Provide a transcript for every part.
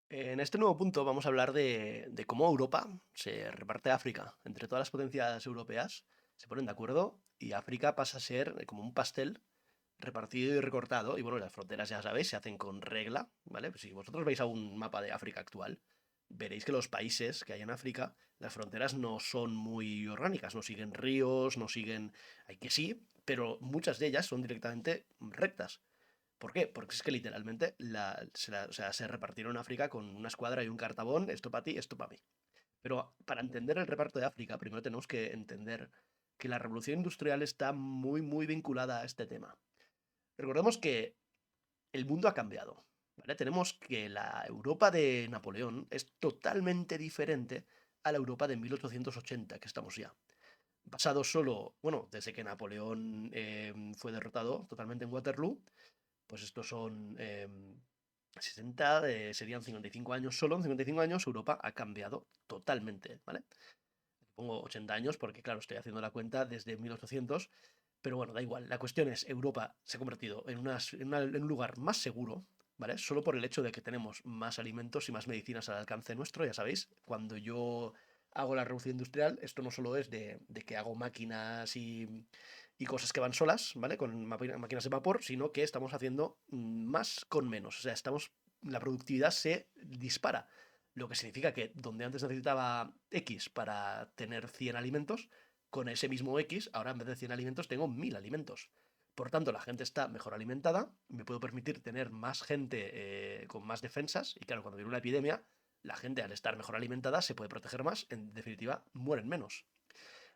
En este nuevo punto vamos a hablar de cómo Europa se reparte África. Entre todas las potencias europeas se ponen de acuerdo y África pasa a ser como un pastel repartido y recortado. Y bueno, las fronteras ya sabéis, se hacen con regla, ¿vale? Pues si vosotros veis a un mapa de África actual, veréis que los países que hay en África, las fronteras no son muy orgánicas, no siguen ríos, no siguen... Hay que sí, pero muchas de ellas son directamente rectas. ¿Por qué? Porque es que literalmente o sea, se repartieron África con una escuadra y un cartabón, esto para ti, esto para mí. Pero para entender el reparto de África, primero tenemos que entender que la revolución industrial está muy vinculada a este tema. Recordemos que el mundo ha cambiado, ¿vale? Tenemos que la Europa de Napoleón es totalmente diferente a la Europa de 1880, que estamos ya. Basado solo, bueno, desde que Napoleón fue derrotado totalmente en Waterloo, pues estos son 60, serían 55 años. Solo en 55 años Europa ha cambiado totalmente, ¿vale? Pongo 80 años porque, claro, estoy haciendo la cuenta desde 1800, pero bueno, da igual. La cuestión es, Europa se ha convertido en un lugar más seguro, ¿vale? Solo por el hecho de que tenemos más alimentos y más medicinas al alcance nuestro, ya sabéis. Cuando yo hago la revolución industrial, esto no solo es de que hago máquinas y cosas que van solas, ¿vale? Con máquinas de vapor, sino que estamos haciendo más con menos. O sea, la productividad se dispara. Lo que significa que donde antes necesitaba X para tener 100 alimentos, con ese mismo X, ahora en vez de 100 alimentos tengo 1000 alimentos. Por tanto, la gente está mejor alimentada, me puedo permitir tener más gente con más defensas, y claro, cuando viene una epidemia, la gente al estar mejor alimentada se puede proteger más, en definitiva, mueren menos.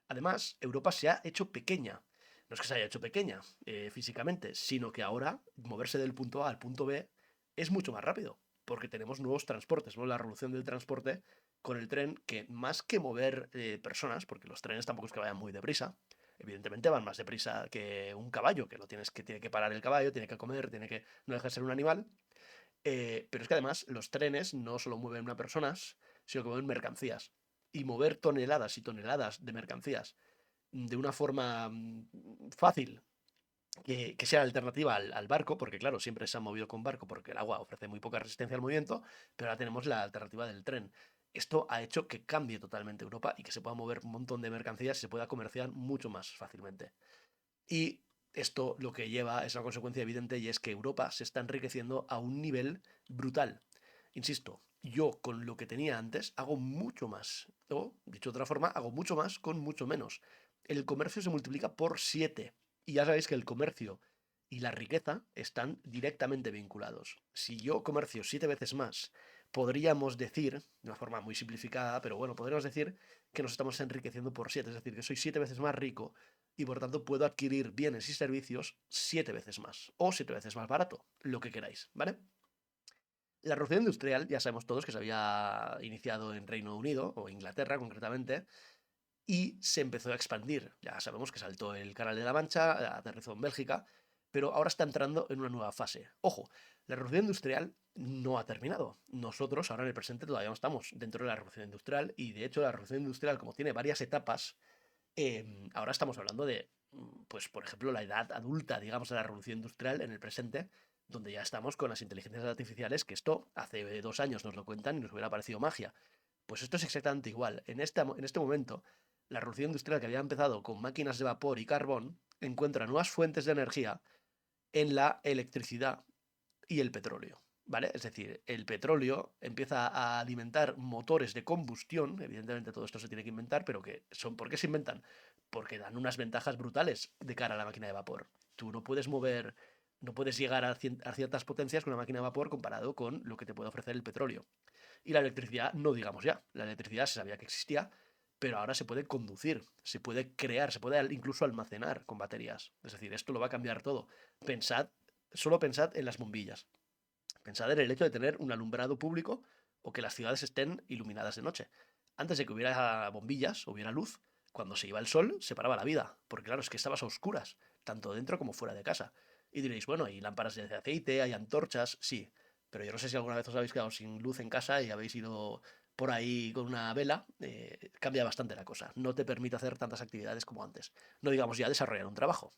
Además, Europa se ha hecho pequeña. No es que se haya hecho pequeña físicamente, sino que ahora moverse del punto A al punto B es mucho más rápido, porque tenemos nuevos transportes, ¿no? La revolución del transporte con el tren, que más que mover personas, porque los trenes tampoco es que vayan muy deprisa, evidentemente van más deprisa que un caballo, que tiene que parar el caballo, tiene que comer, tiene que no dejar de ser un animal, pero es que además los trenes no solo mueven a personas, sino que mueven mercancías. Y mover toneladas y toneladas de mercancías de una forma fácil, que sea alternativa al barco, porque claro, siempre se han movido con barco porque el agua ofrece muy poca resistencia al movimiento, pero ahora tenemos la alternativa del tren. Esto ha hecho que cambie totalmente Europa y que se pueda mover un montón de mercancías y se pueda comerciar mucho más fácilmente. Y esto lo que lleva es una consecuencia evidente, y es que Europa se está enriqueciendo a un nivel brutal. Insisto, yo con lo que tenía antes hago mucho más. O, dicho de otra forma, hago mucho más con mucho menos. El comercio se multiplica por 7. Y ya sabéis que el comercio y la riqueza están directamente vinculados. Si yo comercio 7 veces más, podríamos decir, de una forma muy simplificada, pero bueno, podríamos decir que nos estamos enriqueciendo por 7. Es decir, que soy 7 veces más rico y por tanto puedo adquirir bienes y servicios 7 veces más o 7 veces más barato, lo que queráis, ¿vale? La revolución industrial, ya sabemos todos que se había iniciado en Reino Unido, o Inglaterra concretamente, y se empezó a expandir. Ya sabemos que saltó el Canal de la Mancha, aterrizó en Bélgica, pero ahora está entrando en una nueva fase. Ojo, la revolución industrial no ha terminado. Nosotros ahora en el presente todavía no estamos dentro de la revolución industrial, y de hecho la revolución industrial, como tiene varias etapas, ahora estamos hablando de, pues, por ejemplo, la edad adulta, digamos, de la revolución industrial en el presente, donde ya estamos con las inteligencias artificiales, que esto hace 2 años nos lo cuentan y nos hubiera parecido magia. Pues esto es exactamente igual. En este momento, la revolución industrial, que había empezado con máquinas de vapor y carbón, encuentra nuevas fuentes de energía en la electricidad y el petróleo. ¿Vale? Es decir, el petróleo empieza a alimentar motores de combustión, evidentemente todo esto se tiene que inventar, pero ¿por qué se inventan? Porque dan unas ventajas brutales de cara a la máquina de vapor. Tú no puedes llegar a ciertas potencias con una máquina de vapor comparado con lo que te puede ofrecer el petróleo. Y la electricidad, no digamos ya, la electricidad se sabía que existía, pero ahora se puede conducir, se puede crear, se puede incluso almacenar con baterías. Es decir, esto lo va a cambiar todo. Pensad, solo pensad en las bombillas. Pensad en el hecho de tener un alumbrado público o que las ciudades estén iluminadas de noche. Antes de que hubiera bombillas, hubiera luz, cuando se iba el sol, se paraba la vida, porque claro, es que estabas a oscuras, tanto dentro como fuera de casa. Y diréis, bueno, hay lámparas de aceite, hay antorchas, sí, pero yo no sé si alguna vez os habéis quedado sin luz en casa y habéis ido por ahí con una vela, cambia bastante la cosa. No te permite hacer tantas actividades como antes. No digamos ya desarrollar un trabajo.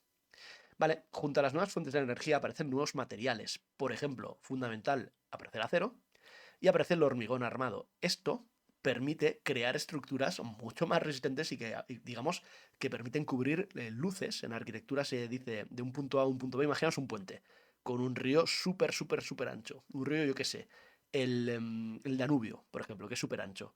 Vale, junto a las nuevas fuentes de energía aparecen nuevos materiales. Por ejemplo, fundamental, aparece el acero, y aparece el hormigón armado. Esto permite crear estructuras mucho más resistentes y que, digamos, que permiten cubrir luces. En arquitectura se dice de un punto A a un punto B. Imaginaos un puente con un río súper, súper, súper ancho. Un río, yo qué sé, el Danubio, por ejemplo, que es súper ancho.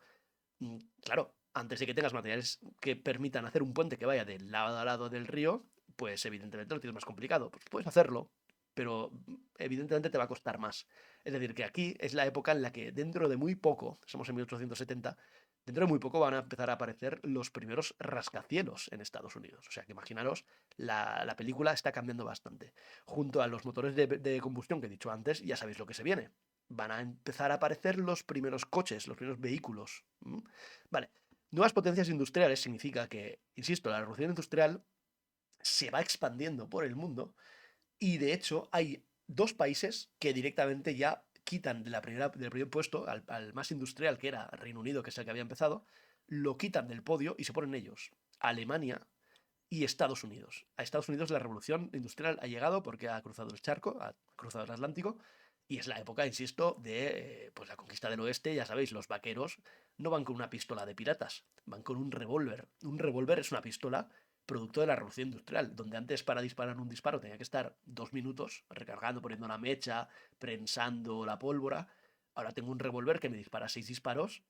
Claro, antes de que tengas materiales que permitan hacer un puente que vaya de lado a lado del río, pues evidentemente lo tienes más complicado. Pues puedes hacerlo, pero evidentemente te va a costar más. Es decir, que aquí es la época en la que dentro de muy poco, somos en 1870, dentro de muy poco van a empezar a aparecer los primeros rascacielos en Estados Unidos. O sea que imaginaros, la película está cambiando bastante. Junto a los motores de combustión que he dicho antes, ya sabéis lo que se viene. Van a empezar a aparecer los primeros coches, los primeros vehículos. Vale, nuevas potencias industriales significa que, insisto, la revolución industrial se va expandiendo por el mundo y de hecho hay dos países que directamente ya quitan del primer puesto al más industrial, que era Reino Unido, que es el que había empezado, lo quitan del podio y se ponen ellos, Alemania y Estados Unidos. A Estados Unidos la revolución industrial ha llegado porque ha cruzado el charco, ha cruzado el Atlántico, y es la época, insisto, de pues la conquista del oeste. Ya sabéis, los vaqueros no van con una pistola de piratas, van con un revólver. Un revólver es una pistola producto de la revolución industrial, donde antes para disparar un disparo tenía que estar 2 minutos recargando, poniendo la mecha, prensando la pólvora. Ahora tengo un revólver que me dispara 6 disparos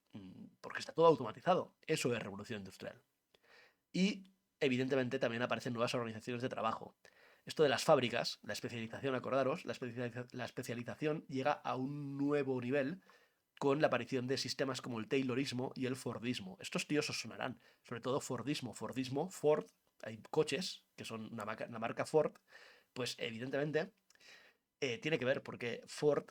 porque está todo automatizado. Eso es revolución industrial. Y evidentemente también aparecen nuevas organizaciones de trabajo. Esto de las fábricas, la especialización, acordaros, la especialización llega a un nuevo nivel con la aparición de sistemas como el Taylorismo y el Fordismo. Estos tíos os sonarán, sobre todo Fordismo. Fordismo, Ford, hay coches que son una marca Ford, pues evidentemente tiene que ver porque Ford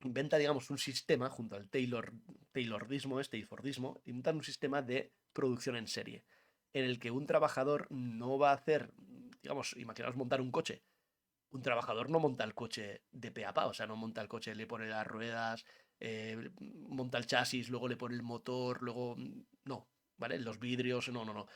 inventa, digamos, un sistema junto al Taylorismo y Fordismo, inventan un sistema de producción en serie, en el que un trabajador no va a hacer, digamos, imaginaos montar un coche. Un trabajador no monta el coche de pe a pa, o sea, no monta el coche, le pone las ruedas, monta el chasis, luego le pone el motor, luego... No, ¿vale? Los vidrios, no, no, no.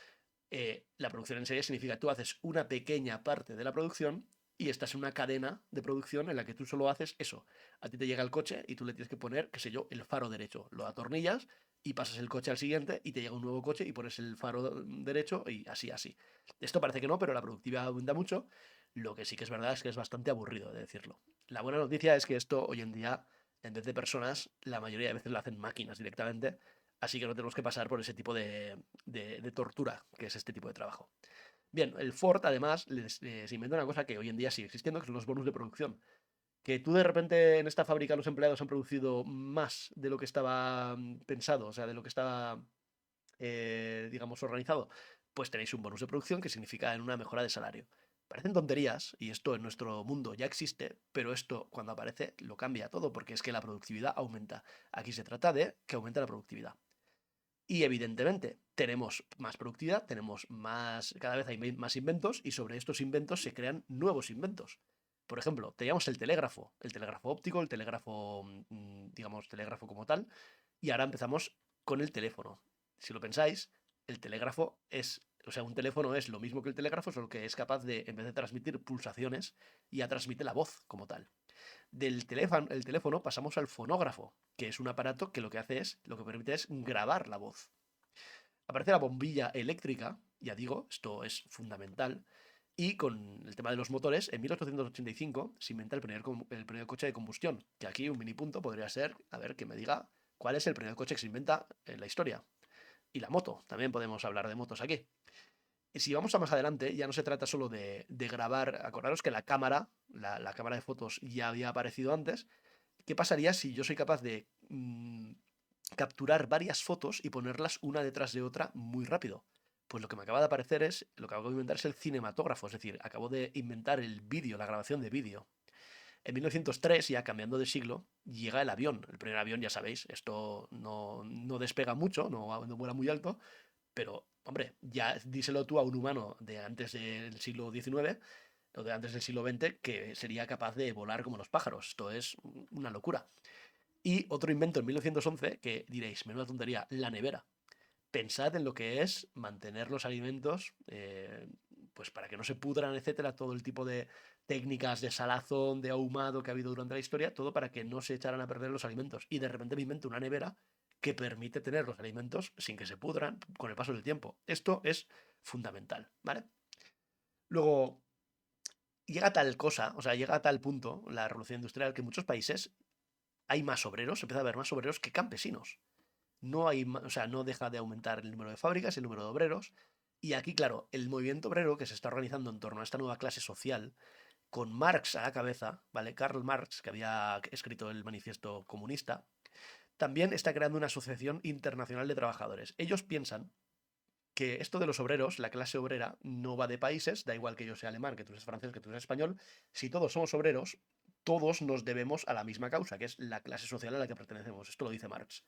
La producción en serie significa que tú haces una pequeña parte de la producción y estás en una cadena de producción en la que tú solo haces eso. A ti te llega el coche y tú le tienes que poner, qué sé yo, el faro derecho. Lo atornillas y pasas el coche al siguiente y te llega un nuevo coche y pones el faro derecho y así, así. Esto parece que no, pero la productividad aumenta mucho. Lo que sí que es verdad es que es bastante aburrido de decirlo. La buena noticia es que esto hoy en día, en vez de personas, la mayoría de veces lo hacen máquinas directamente. Así que no tenemos que pasar por ese tipo de tortura, que es este tipo de trabajo. Bien, el Ford además se inventa una cosa que hoy en día sigue existiendo, que son los bonus de producción. Que tú de repente en esta fábrica los empleados han producido más de lo que estaba pensado, o sea, de lo que estaba, digamos, organizado, pues tenéis un bonus de producción que significa en una mejora de salario. Parecen tonterías, y esto en nuestro mundo ya existe, pero esto cuando aparece lo cambia todo, porque es que la productividad aumenta. Aquí se trata de que aumente la productividad. Y evidentemente tenemos más productividad, tenemos más, cada vez hay más inventos y sobre estos inventos se crean nuevos inventos. Por ejemplo, teníamos el telégrafo óptico, el telégrafo, digamos, telégrafo como tal, y ahora empezamos con el teléfono. Si lo pensáis, el telégrafo es, o sea, un teléfono es lo mismo que el telégrafo, solo que es capaz de, en vez de transmitir pulsaciones, ya transmite la voz como tal. El teléfono pasamos al fonógrafo, que es un aparato que lo que hace es, lo que permite es grabar la voz. Aparece la bombilla eléctrica, ya digo, esto es fundamental, y con el tema de los motores, en 1885 se inventa el primer coche de combustión, que aquí un mini punto podría ser, a ver, que me diga cuál es el primer coche que se inventa en la historia. Y la moto, también podemos hablar de motos aquí. Y si vamos a más adelante, ya no se trata solo de grabar, acordaros que la cámara, la cámara de fotos ya había aparecido antes. ¿Qué pasaría si yo soy capaz de capturar varias fotos y ponerlas una detrás de otra muy rápido? Pues lo que me acaba de aparecer es, lo que acabo de inventar es el cinematógrafo, es decir, acabo de inventar el vídeo, la grabación de vídeo. En 1903, ya cambiando de siglo, llega el avión. El primer avión, ya sabéis, esto no despega mucho, no vuela muy alto, pero, hombre, ya díselo tú a un humano de antes del siglo XIX o de antes del siglo XX que sería capaz de volar como los pájaros. Esto es una locura. Y otro invento en 1911 que diréis, menuda tontería, la nevera. Pensad en lo que es mantener los alimentos, pues para que no se pudran, etcétera, todo el tipo técnicas de salazón, de ahumado que ha habido durante la historia, todo para que no se echaran a perder los alimentos. Y de repente me invento una nevera que permite tener los alimentos sin que se pudran con el paso del tiempo. Esto es fundamental, ¿vale? Luego, llega a tal cosa, o sea, llega a tal punto la revolución industrial que en muchos países hay más obreros, empieza a haber más obreros que campesinos. No hay, o sea, no deja de aumentar el número de fábricas, el número de obreros. Y aquí, claro, el movimiento obrero que se está organizando en torno a esta nueva clase social, con Marx a la cabeza, ¿vale? Karl Marx, que había escrito el manifiesto comunista, también está creando una asociación internacional de trabajadores. Ellos piensan que esto de los obreros, la clase obrera, no va de países, da igual que yo sea alemán, que tú seas francés, que tú seas español, si todos somos obreros, todos nos debemos a la misma causa, que es la clase social a la que pertenecemos. Esto lo dice Marx.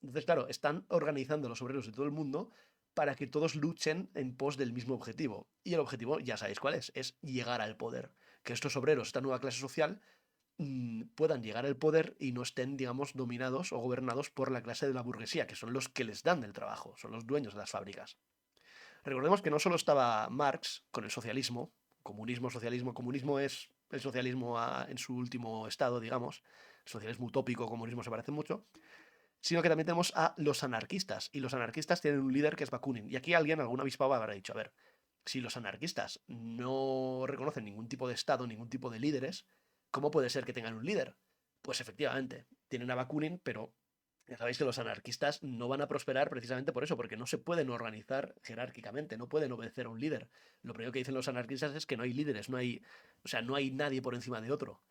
Entonces, claro, están organizando a los obreros de todo el mundo para que todos luchen en pos del mismo objetivo. Y el objetivo, ya sabéis cuál es llegar al poder. Que estos obreros, esta nueva clase social, puedan llegar al poder y no estén, digamos, dominados o gobernados por la clase de la burguesía, que son los que les dan el trabajo, son los dueños de las fábricas. Recordemos que no solo estaba Marx con el socialismo, comunismo, socialismo, comunismo es el socialismo en su último estado, digamos, socialismo utópico, comunismo se parecen mucho, sino que también tenemos a los anarquistas, y los anarquistas tienen un líder que es Bakunin, y aquí alguien, algún avispado habrá dicho, a ver, si los anarquistas no reconocen ningún tipo de estado, ningún tipo de líderes, ¿cómo puede ser que tengan un líder? Pues efectivamente, tienen a Bakunin, pero ya sabéis que los anarquistas no van a prosperar precisamente por eso, porque no se pueden organizar jerárquicamente, no pueden obedecer a un líder. Lo primero que dicen los anarquistas es que no hay líderes, no hay, o sea, no hay nadie por encima de otro.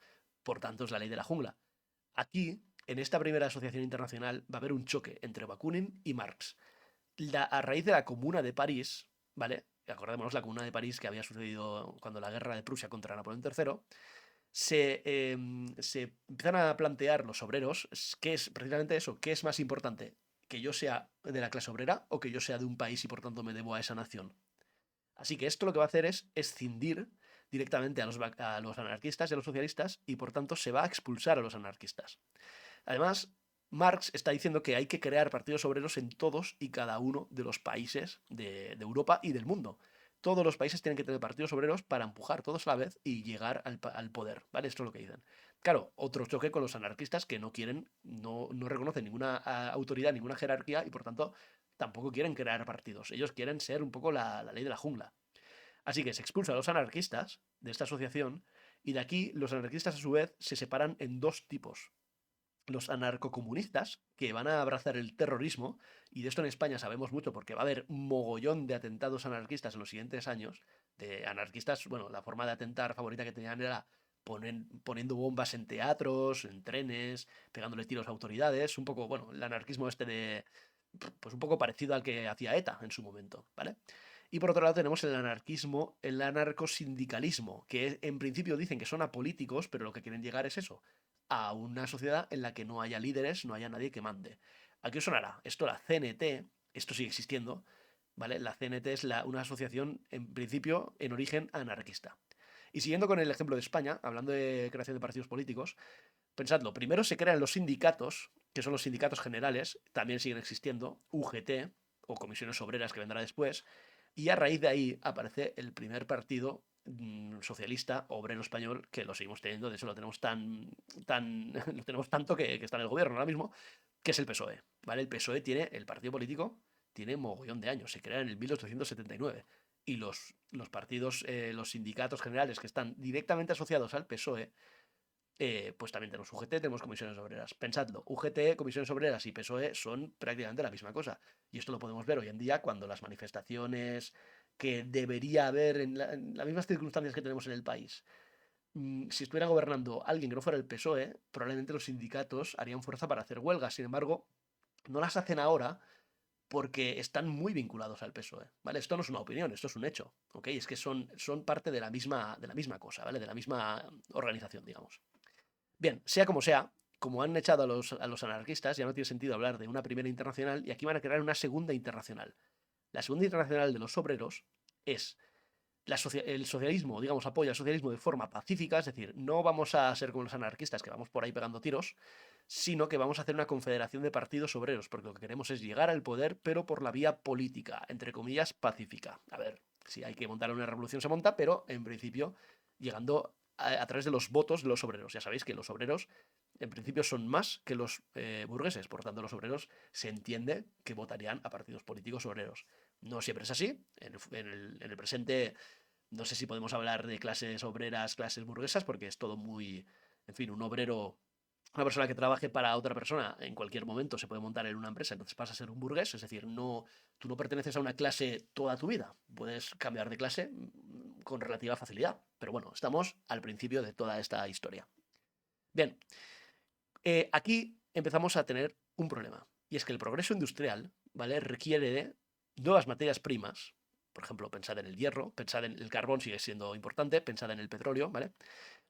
Por tanto, es la ley de la jungla. Aquí, en esta primera asociación internacional, va a haber un choque entre Bakunin y Marx. A raíz de la Comuna de París, ¿vale? Acordémonos la Comuna de París que había sucedido cuando la guerra de Prusia contra Napoleón III, se empiezan a plantear los obreros qué es precisamente eso, qué es más importante, que yo sea de la clase obrera o que yo sea de un país y por tanto me debo a esa nación. Así que esto lo que va a hacer es escindir directamente a los anarquistas y a los socialistas y por tanto se va a expulsar a los anarquistas. Además, Marx está diciendo que hay que crear partidos obreros en todos y cada uno de los países de Europa y del mundo. Todos los países tienen que tener partidos obreros para empujar todos a la vez y llegar al poder, ¿vale? Esto es lo que dicen. Claro, otro choque con los anarquistas que no quieren, no reconocen ninguna autoridad, ninguna jerarquía y por tanto tampoco quieren crear partidos. Ellos quieren ser un poco la ley de la jungla. Así que se expulsa a los anarquistas de esta asociación y de aquí los anarquistas a su vez se separan en dos tipos. Los anarcocomunistas, que van a abrazar el terrorismo, y de esto en España sabemos mucho porque va a haber un mogollón de atentados anarquistas en los siguientes años, de anarquistas, bueno, la forma de atentar favorita que tenían era poniendo bombas en teatros, en trenes, pegándole tiros a autoridades, un poco, bueno, el anarquismo este de, pues un poco parecido al que hacía ETA en su momento, ¿vale? Y por otro lado tenemos el anarquismo, el anarcosindicalismo, que en principio dicen que son apolíticos, pero lo que quieren llegar es eso, a una sociedad en la que no haya líderes, no haya nadie que mande. ¿A qué os sonará? Esto, la CNT, esto sigue existiendo, ¿vale? La CNT es una asociación, en principio, en origen anarquista. Y siguiendo con el ejemplo de España, hablando de creación de partidos políticos, pensadlo, primero se crean los sindicatos, que son los sindicatos generales, también siguen existiendo, UGT, o comisiones obreras que vendrá después, y a raíz de ahí aparece el primer partido socialista obrero español, que lo seguimos teniendo, de hecho lo tenemos lo tenemos tanto que está en el gobierno ahora mismo, que es el PSOE, ¿vale? El PSOE tiene, el partido político, tiene mogollón de años, se crea en el 1879, y los partidos, los sindicatos generales que están directamente asociados al PSOE, pues también tenemos UGT, tenemos comisiones obreras. Pensadlo, UGT, comisiones obreras y PSOE son prácticamente la misma cosa. Y esto lo podemos ver hoy en día cuando las manifestaciones que debería haber en las mismas circunstancias que tenemos en el país. Si estuviera gobernando alguien que no fuera el PSOE, probablemente los sindicatos harían fuerza para hacer huelgas. Sin embargo, no las hacen ahora porque están muy vinculados al PSOE, ¿vale? Esto no es una opinión, esto es un hecho, ¿ok? Es que son parte de la misma cosa, ¿vale? De la misma organización, digamos. Bien, sea, como han echado a los anarquistas, ya no tiene sentido hablar de una primera internacional y aquí van a crear una segunda internacional. La segunda internacional de los obreros es el socialismo, digamos, apoya el socialismo de forma pacífica, es decir, no vamos a ser como los anarquistas que vamos por ahí pegando tiros, sino que vamos a hacer una confederación de partidos obreros, porque lo que queremos es llegar al poder, pero por la vía política, entre comillas, pacífica. A ver, si hay que montar una revolución se monta, pero en principio llegando a través de los votos de los obreros. Ya sabéis que los obreros en principio son más que los burgueses, por tanto los obreros se entiende que votarían a partidos políticos obreros. No siempre es así, en el presente no sé si podemos hablar de clases obreras, clases burguesas, porque es todo muy, en fin, un obrero, una persona que trabaje para otra persona en cualquier momento se puede montar en una empresa, entonces pasa a ser un burgués, es decir, no, tú no perteneces a una clase toda tu vida, puedes cambiar de clase con relativa facilidad, pero bueno, estamos al principio de toda esta historia. Bien, aquí empezamos a tener un problema, y es que el progreso industrial, ¿vale?, requiere de nuevas materias primas. Por ejemplo, pensad en el hierro, pensad en el carbón, sigue siendo importante, pensad en el petróleo, ¿vale?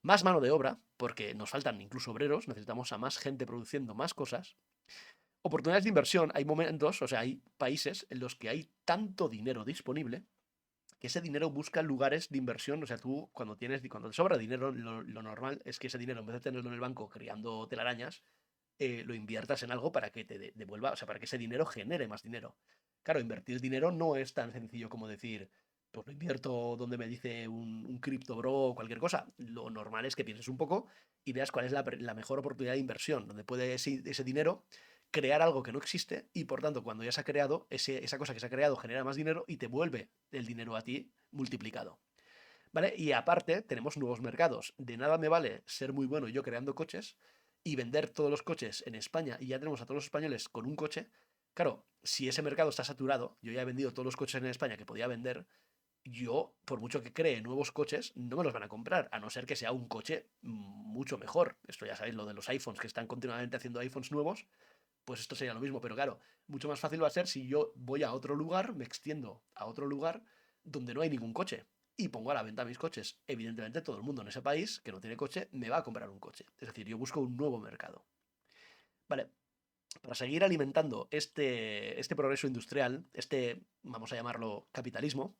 Más mano de obra, porque nos faltan incluso obreros, necesitamos a más gente produciendo más cosas. Oportunidades de inversión, hay momentos, o sea, hay países en los que hay tanto dinero disponible que ese dinero busca lugares de inversión. O sea, tú cuando te sobra dinero, lo normal es que ese dinero, en vez de tenerlo en el banco criando telarañas, lo inviertas en algo para que te devuelva, o sea, para que ese dinero genere más dinero. Claro, invertir dinero no es tan sencillo como decir, pues lo invierto donde me dice un cripto bro o cualquier cosa. Lo normal es que pienses un poco y veas cuál es la mejor oportunidad de inversión, donde puede ese dinero crear algo que no existe y por tanto cuando ya se ha creado, esa cosa que se ha creado genera más dinero y te vuelve el dinero a ti multiplicado. ¿Vale? Y aparte, tenemos nuevos mercados. De nada me vale ser muy bueno yo creando coches y vender todos los coches en España y ya tenemos a todos los españoles con un coche. Claro, si ese mercado está saturado, yo ya he vendido todos los coches en España que podía vender, yo, por mucho que cree nuevos coches, no me los van a comprar, a no ser que sea un coche mucho mejor. Esto ya sabéis, lo de los iPhones, que están continuamente haciendo iPhones nuevos, pues esto sería lo mismo. Pero claro, mucho más fácil va a ser si yo voy a otro lugar, me extiendo a otro lugar donde no hay ningún coche y pongo a la venta mis coches. Evidentemente, todo el mundo en ese país que no tiene coche me va a comprar un coche. Es decir, yo busco un nuevo mercado. Vale, para seguir alimentando este progreso industrial, vamos a llamarlo capitalismo,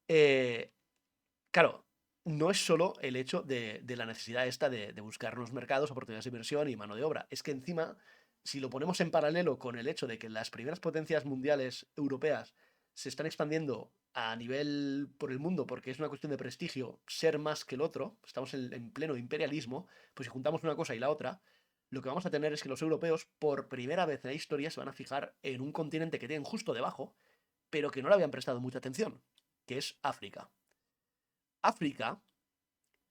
eh, claro, no es solo el hecho de la necesidad esta de buscar nuevos mercados, oportunidades de inversión y mano de obra. Es que encima, si lo ponemos en paralelo con el hecho de que las primeras potencias mundiales europeas se están expandiendo a nivel por el mundo porque es una cuestión de prestigio ser más que el otro, estamos en pleno imperialismo, pues si juntamos una cosa y la otra, lo que vamos a tener es que los europeos por primera vez en la historia se van a fijar en un continente que tienen justo debajo, pero que no le habían prestado mucha atención, que es África. África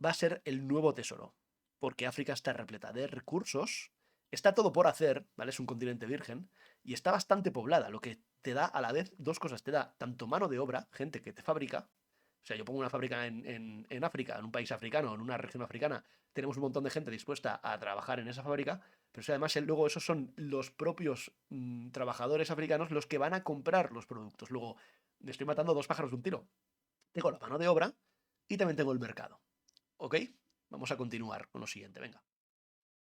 va a ser el nuevo tesoro, porque África está repleta de recursos, está todo por hacer, ¿vale? Es un continente virgen y está bastante poblada, lo que te da a la vez dos cosas, te da tanto mano de obra, gente que te fabrica, o sea, yo pongo una fábrica en África, en un país africano, en una región africana, tenemos un montón de gente dispuesta a trabajar en esa fábrica, pero además luego esos son los propios trabajadores africanos los que van a comprar los productos. Luego, me estoy matando dos pájaros de un tiro. Tengo la mano de obra y también tengo el mercado. ¿Ok? Vamos a continuar con lo siguiente, venga.